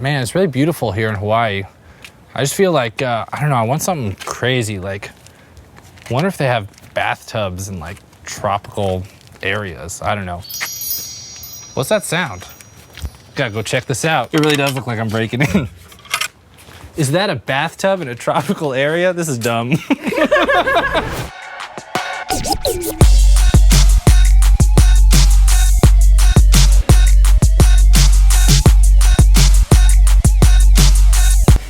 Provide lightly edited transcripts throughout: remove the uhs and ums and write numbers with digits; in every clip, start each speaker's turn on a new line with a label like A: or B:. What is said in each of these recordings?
A: Man, it's really beautiful here in Hawaii. I just feel like, I don't know, I want something crazy. Like, I wonder if they have bathtubs in like tropical areas. I don't know. What's that sound? Gotta go check this out. It really does look like I'm breaking in. Is that a bathtub in a tropical area? This is dumb.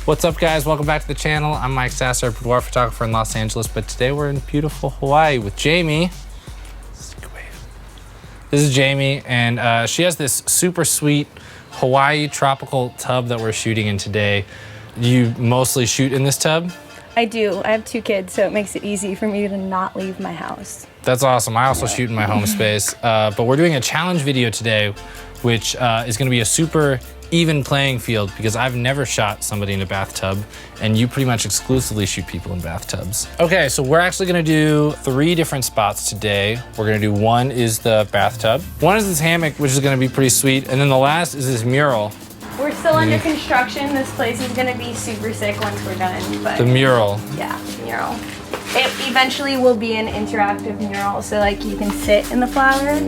A: What's up, guys? Welcome back to the channel. I'm Mike Sasser, boudoir photographer in Los Angeles, but today we're in beautiful Hawaii with Jamie. This is Jamie, and she has this super sweet Hawaii tropical tub that we're shooting in today. You mostly shoot in this tub?
B: I do. I have 2 kids, so it makes it easy for me to not leave my house.
A: That's awesome. I also shoot in my home space, but we're doing a challenge video today, which is gonna be a super even playing field because I've never shot somebody in a bathtub, and you pretty much exclusively shoot people in bathtubs. Okay, so we're actually gonna do 3 different spots today. We're gonna do, one is the bathtub, one is this hammock, which is gonna be pretty sweet, and then the last is this mural.
B: We're still under construction. This place is gonna be super sick once we're done. But
A: the mural.
B: Yeah, mural. It eventually will be an interactive mural, so like you can sit in the flower.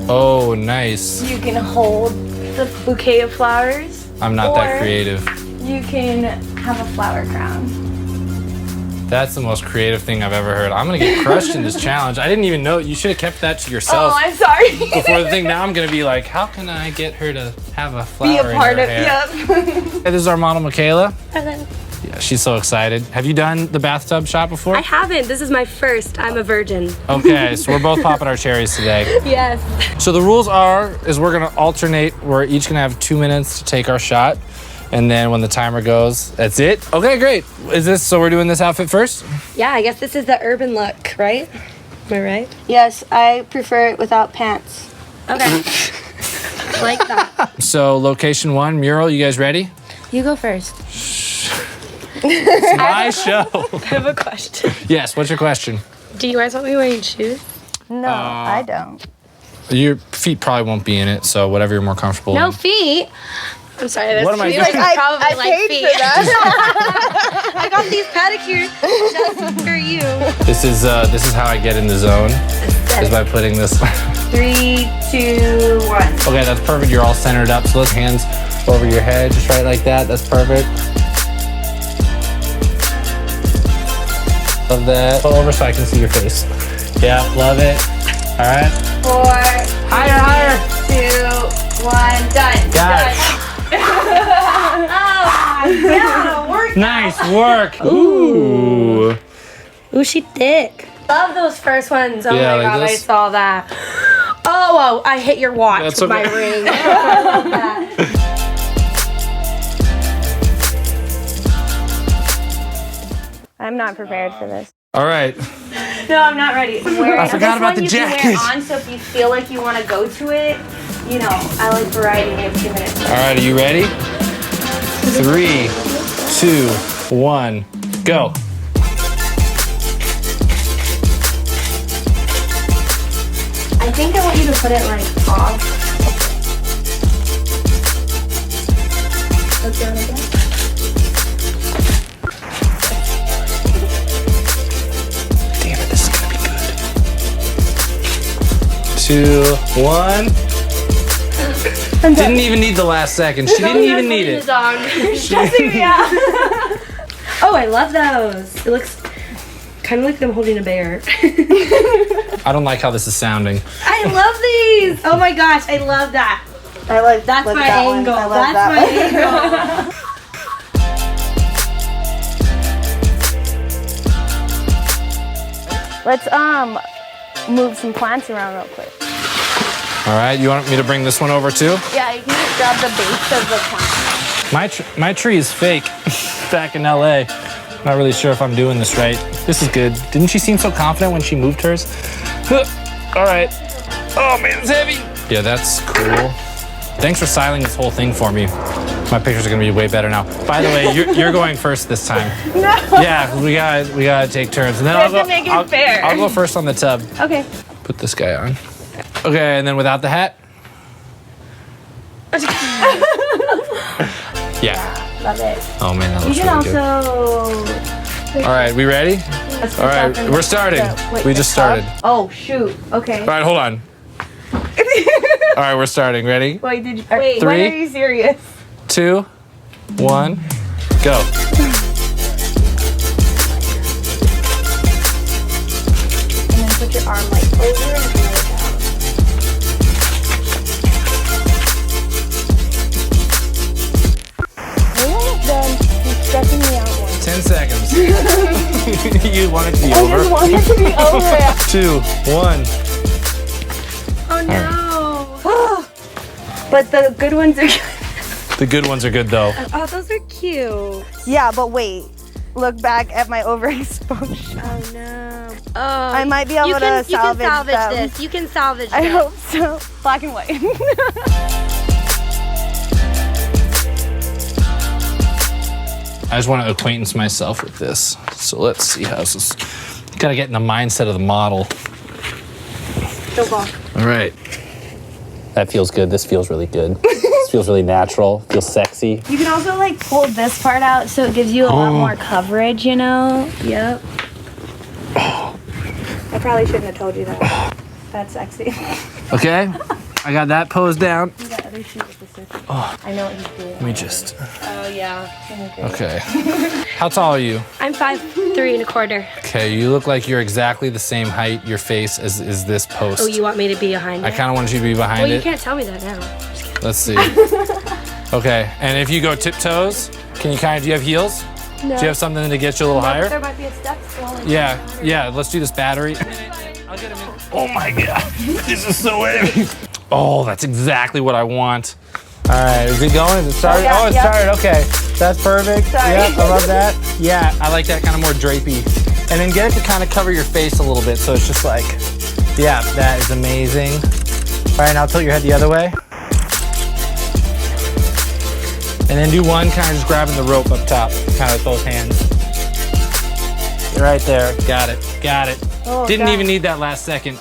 A: Oh, nice.
B: You can hold the bouquet of flowers.
A: I'm not that creative.
B: You can have a flower crown.
A: That's the most creative thing I've ever heard. I'm gonna get crushed in this challenge. I didn't even know. You should have kept that to yourself.
B: Oh, I'm sorry.
A: Before the thing, now I'm gonna be like, how can I get her to have a flower
B: Be a part
A: in her hair?
B: Yep.
A: This is our model, Michaela.
C: Hello.
A: Yeah, she's so excited. Have you done the bathtub shot before?
C: I haven't. This is my first. I'm a virgin.
A: Okay, so we're both popping our cherries today.
C: Yes.
A: So the rules is we're gonna alternate. We're each gonna have 2 minutes to take our shot. And then when the timer goes, that's it? Okay, great. So we're doing this outfit first?
C: Yeah, I guess this is the urban look, right? Am I right?
B: Yes, I prefer it without pants.
C: Okay. Like that.
A: So location 1, mural, you guys ready?
C: You go first.
A: It's my show.
C: I have a question.
A: Yes, what's your question?
C: Do you guys want me wearing shoes?
B: No, I don't.
A: Your feet probably won't be in it, so whatever you're more comfortable
C: No
A: in.
C: feet. I'm sorry, that's
A: What am I doing?
C: like, probably
B: I
C: like
B: paid
C: feet.
B: for that.
C: I got these pedicures just for you.
A: This is how I get in the zone, is by putting this.
B: 3, 2, 1.
A: Okay, that's perfect. You're all centered up. So let's hands over your head, just right like that. That's perfect. Love that. Pull over so I can see your face. Yeah, love it. All right.
B: 4,
A: Higher.
B: 2, 1, done.
A: Got it.
B: Yeah, work.
A: Nice work. Ooh.
C: Ooh, she thick. Love those first ones. Oh
A: Yeah,
C: my
A: like
C: god, I
A: this?
C: saw that. Oh, I hit your watch
A: That's
C: with
A: okay.
C: my ring. I love that.
B: I'm not prepared for this.
A: All right.
B: No, I'm not ready.
A: I forgot about the
B: You can wear
A: jacket.
B: it on, so if you feel like you want to go to it, you know, I like variety. You have 2 minutes.
A: All right, are you ready? 3, 2, 1, go.
B: I think I want you to put it like off. Let's do it again.
A: Damn it, this is gonna be good. 2, 1. Didn't even need the last second. She didn't even need it.
C: Oh, I love those. It looks kind of like I'm holding a bear.
A: I don't like how this is sounding.
C: I love these. Oh my gosh, I love that.
B: I like
C: That's my
B: that one.
C: angle.
B: I love
C: That's
B: that
C: my
B: one. Let's move some plants around real quick.
A: All right, you want me to bring this one over too?
B: Yeah, you can just grab the base of the plant.
A: My tree is fake back in LA. Not really sure if I'm doing this right. This is good. Didn't she seem so confident when she moved hers? All right. Oh man, it's heavy. Yeah, that's cool. Thanks for styling this whole thing for me. My pictures are gonna be way better now. By the way, you're going first this time.
B: No.
A: Yeah, we gotta take turns, and then
B: have to make it fair.
A: I'll go first on the tub.
B: Okay.
A: Put this guy on. Okay, and then without the hat. Yeah.
B: Love it.
A: Oh man, that
C: You
A: looks
C: can
A: really good.
C: also.
A: All right, we ready?
B: Let's
A: All right,
B: put that in
A: we're
B: the-
A: starting.
B: Wait,
A: We
B: the
A: just
B: cup?
A: started.
B: Oh shoot. Okay.
A: All right, hold on. All right, we're starting. Ready?
B: Wait, did you? Wait.
A: Three.
B: When are you serious?
A: 2, 1, go.
B: And then put your arm like over and pull it down. We're almost done. He's stressing me out more.
A: 10 seconds. You want it to be
B: I
A: over?
B: just want it to be over.
A: 2, 1.
B: Oh no. But the good ones are good.
A: The good ones are good though.
C: Oh, those are cute.
B: Yeah, but wait. Look back at my overexposure.
C: Oh no. Oh,
B: I might be able to salvage
C: You can salvage
B: them.
C: this. You can salvage
B: I
C: this.
B: hope so. Black and white.
A: I just want to acquaintance myself with this. So let's see how this is. Gotta get in the mindset of the model.
B: Don't fall.
A: All right. That feels good. This feels really good. This feels really natural. Feels sexy.
B: You can also like pull this part out so it gives you a lot more coverage, you know? Yep. I probably shouldn't have told you that. That's sexy.
A: Okay. I got that pose down.
B: You got other shoes with the circle. I know what he's doing.
A: Let me just.
C: Oh yeah.
A: Okay. How tall are you?
C: I'm 5'3" .25".
A: Okay, you look like you're exactly the same height, your face, as is this post.
C: Oh, you want me to be behind it?
A: I kind of want you to be behind
C: Well, you
A: it.
C: can't tell me that now.
A: Let's see. Okay, and if you go tiptoes, can you kind of, do you have heels?
B: No.
A: Do you have something to get you a little higher?
B: There might be a step stool.
A: Yeah, let's do this battery. Oh my God, this is so heavy. Oh, that's exactly what I want. All right, is it going? Is it started?
B: yeah,
A: Oh, it
B: yeah.
A: started, okay. That's perfect.
B: Sorry.
A: Yeah, I love that. Yeah, I like that kind of more drapey. And then get it to kind of cover your face a little bit, so it's just like, yeah, that is amazing. All right, now tilt your head the other way. And then do one, kind of just grabbing the rope up top, kind of with both hands. Right there, got it, got it.
B: Oh,
A: Didn't
B: God.
A: even need that last second.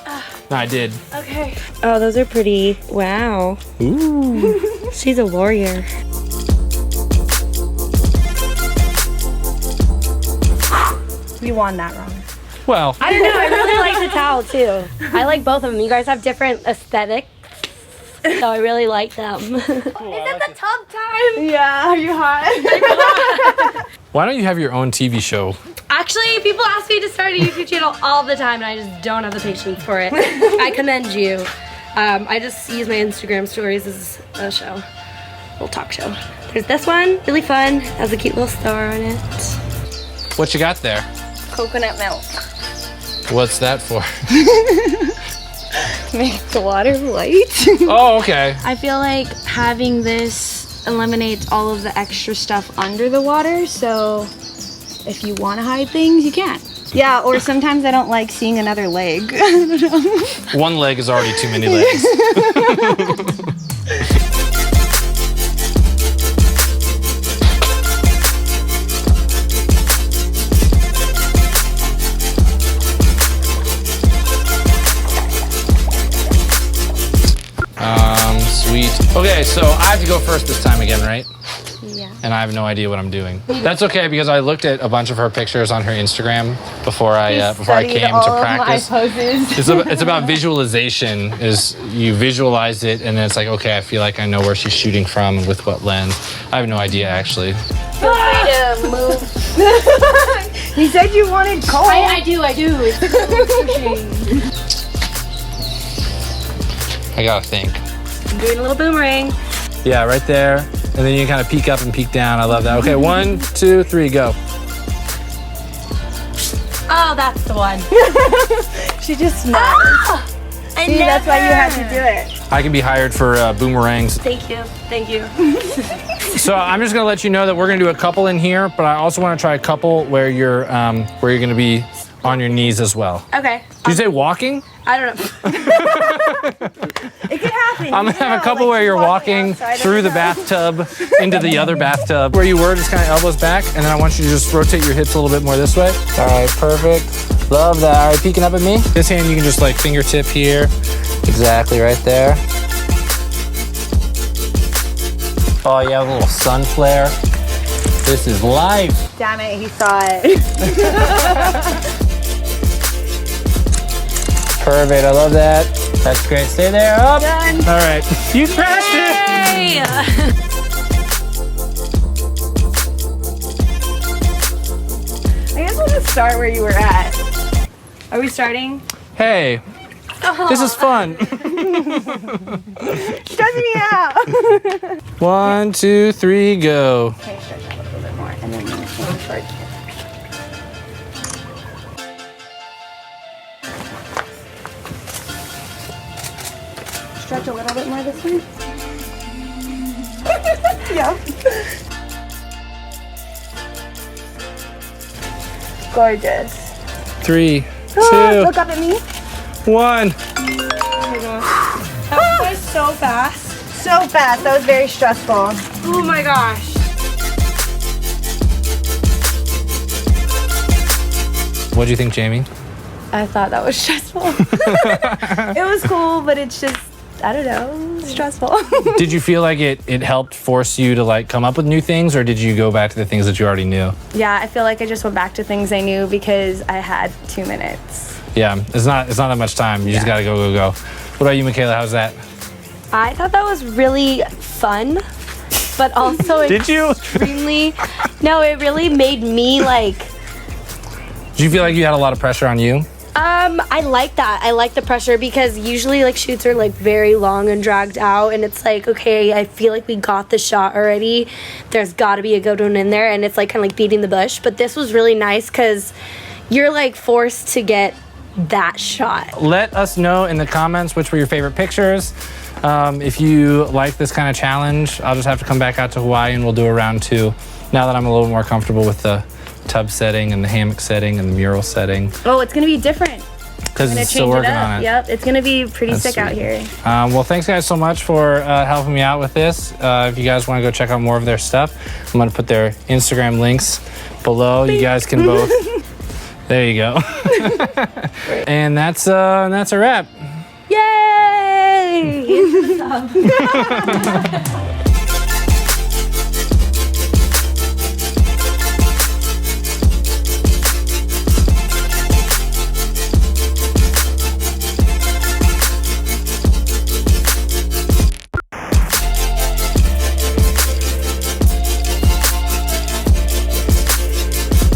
A: No, I did.
B: Okay.
C: Oh, those are pretty. Wow.
A: Ooh.
C: She's a warrior.
B: You won that wrong.
A: Well,
C: I don't know. I really like the towel too. I like both of them. You guys have different aesthetics, so I really like them.
B: Is it the tub time? Yeah, are you hot?
A: why don't you have your own TV show?
C: Actually, people ask me to start a YouTube channel all the time, and I just don't have the patience for it. I commend you. I just use my Instagram stories as a show, little talk show. There's this one, really fun, has a cute little star on it.
A: What you got there?
B: Coconut milk.
A: What's that for?
B: Make the water white.
A: Oh, okay.
D: I feel like having this eliminates all of the extra stuff under the water, so if you want to hide things, you can.
B: Yeah, or sometimes I don't like seeing another leg.
A: One leg is already too many legs. Sweet. Okay, so I have to go first this time again, right?
D: Yeah.
A: And I have no idea what I'm doing. That's okay because I looked at a bunch of her pictures on her Instagram before I came to practice. It's about visualization. Is you visualize it and then it's like, okay, I feel like I know where she's shooting from and with what lens. I have no idea actually.
B: Feel free to move. You said you wanted cold.
D: I do. It's pushing.
A: I gotta think.
C: I'm doing a little boomerang.
A: Yeah, right there. And then you kind of peek up and peek down. I love that. Okay, 1, 2, 3, go.
C: Oh, that's the one.
B: She just smiles. See, that's why you have to do it.
A: I can be hired for boomerangs.
C: Thank you. Thank you.
A: So I'm just gonna let you know that we're gonna do a couple in here, but I also want to try a couple where you're gonna be on your knees as well.
C: Okay.
A: Did you say walking?
C: I don't know.
B: It can happen.
A: I'm gonna have a couple where you're walking through the bathtub into the other bathtub. Where you were, just kind of elbows back, and then I want you to just rotate your hips a little bit more this way. All right, perfect. Love that. All right, peeking up at me. This hand you can just like fingertip here. Exactly right there. Oh, you have a little sun flare. This is life.
B: Damn it, he saw it.
A: Perfect, I love that. That's great. Stay there. Up.
B: Done.
A: All right. You crashed it.
C: Hey!
B: I guess we'll just start where you were at. Are we starting?
A: Hey, this is fun.
B: Stretch me out.
A: 1, 2, 3, go.
B: Okay, stretch out a little bit more, and then aim towards. Stretch a little bit more this way. Yep. Gorgeous.
A: 3, 2,
B: Look up at me.
A: 1.
C: That was so fast.
B: So fast. That was very stressful.
C: Oh my gosh.
A: What do you think, Jamie?
B: I thought that was stressful. It was cool, but it's just, I don't know, stressful.
A: Did you feel like it helped force you to like come up with new things, or did you go back to the things that you already knew?
B: Yeah, I feel like I just went back to things I knew because I had 2 minutes.
A: Yeah, it's not that much time. You just gotta go. What about you, Michaela? How's that?
C: I thought that was really fun, but also
A: Did you?
C: extremely. No, it really made me like.
A: Did you feel like you had a lot of pressure on you?
C: I like that. I like the pressure because usually like shoots are like very long and dragged out, and it's like, okay, I feel like we got the shot already. There's got to be a good one in there, and it's like kind of like beating the bush. But this was really nice because you're like forced to get that shot.
A: Let us know in the comments which were your favorite pictures. If you like this kind of challenge, I'll just have to come back out to Hawaii and we'll do a round 2 now that I'm a little more comfortable with the tub setting and the hammock setting and the mural setting.
B: Oh, it's gonna be different.
A: Because
B: I'm gonna
A: it's still
B: change it
A: working
B: up.
A: on it.
B: Yep, it's gonna be pretty
A: That's
B: sick out
A: sweet.
B: here.
A: Well, thanks guys so much for helping me out with this. If you guys want to go check out more of their stuff, I'm going to put their Instagram links below. You guys can both. There you go. And that's a wrap.
C: Yay!